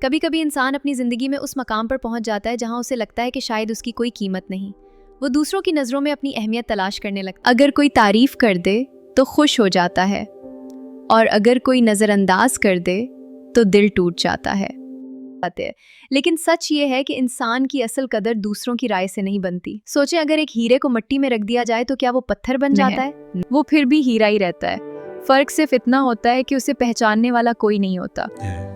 کبھی کبھی انسان اپنی زندگی میں اس مقام پر پہنچ جاتا ہے جہاں اسے لگتا ہے کہ شاید اس کی کوئی قیمت نہیں. وہ دوسروں کی نظروں میں اپنی اہمیت تلاش کرنے لگتا ہے. اگر کوئی تعریف کر دے تو خوش ہو جاتا ہے، اور اگر کوئی نظر انداز کر دے تو دل ٹوٹ جاتا ہے. لیکن سچ یہ ہے کہ انسان کی اصل قدر دوسروں کی رائے سے نہیں بنتی. سوچیں، اگر ایک ہیرے کو مٹی میں رکھ دیا جائے تو کیا وہ پتھر بن جاتا ہے؟ وہ پھر بھی ہیرا ہی رہتا ہے. فرق صرف اتنا ہوتا ہے کہ اسے پہچاننے والا کوئی نہیں ہوتا.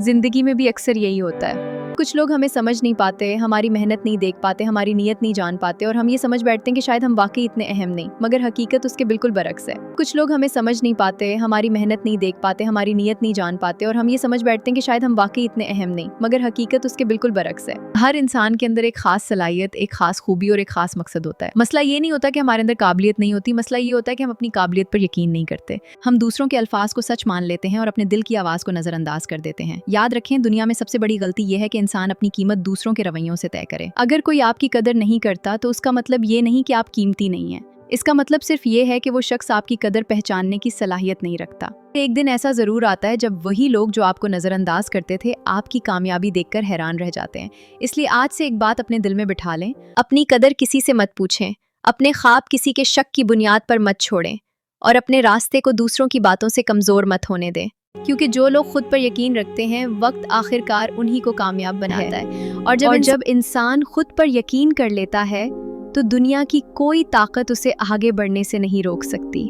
زندگی میں بھی اکثر یہی ہوتا ہے. کچھ لوگ ہمیں سمجھ نہیں پاتے، ہماری محنت نہیں دیکھ پاتے، ہماری نیت نہیں جان پاتے، اور ہم یہ سمجھ بیٹھتے ہیں کہ شاید ہم واقعی اتنے اہم نہیں، مگر حقیقت اس کے بالکل برعکس ہے. کچھ لوگ ہمیں سمجھ نہیں پاتے، ہماری محنت نہیں دیکھ پاتے، ہماری نیت نہیں جان پاتے، اور ہم یہ سمجھ بیٹھتے ہیں کہ شاید ہم واقعی اتنے اہم نہیں، مگر حقیقت اس کے بالکل برعکس ہے. ہر انسان کے اندر ایک خاص صلاحیت، ایک خاص خوبی اور ایک خاص مقصد ہوتا ہے. مسئلہ یہ نہیں ہوتا کہ ہمارے اندر قابلیت نہیں ہوتی، مسئلہ یہ ہوتا ہے کہ ہم اپنی قابلیت پر یقین نہیں کرتے. ہم دوسروں کے الفاظ کو سچ مان لیتے ہیں اور اپنے دل کی آواز کو نظر انداز کر دیتے ہیں. یاد رکھیں، دنیا میں سب سے بڑی غلطی یہ ہے کہ انسان اپنی قیمت دوسروں کے رویوں سے طے کرے. اگر کوئی آپ کی قدر نہیں کرتا تو اس کا مطلب یہ نہیں کہ آپ قیمتی نہیں ہیں. اس کا مطلب صرف یہ ہے کہ وہ شخص آپ کی قدر پہچاننے کی صلاحیت نہیں رکھتا. ایک دن ایسا ضرور آتا ہے جب وہی لوگ جو آپ کو نظر انداز کرتے تھے آپ کی کامیابی دیکھ کر حیران رہ جاتے ہیں. اس لیے آج سے ایک بات اپنے دل میں بٹھا لیں: اپنی قدر کسی سے مت پوچھیں، اپنے خواب کسی کے شک کی بنیاد پر مت چھوڑیں، اور اپنے راستے کو دوسروں کی باتوں سے کمزور مت ہونے دیں. کیونکہ جو لوگ خود پر یقین رکھتے ہیں وقت آخر کار انہی کو کامیاب بناتا ہے. اور جب انسان خود پر یقین کر لیتا ہے تو دنیا کی کوئی طاقت اسے آگے بڑھنے سے نہیں روک سکتی.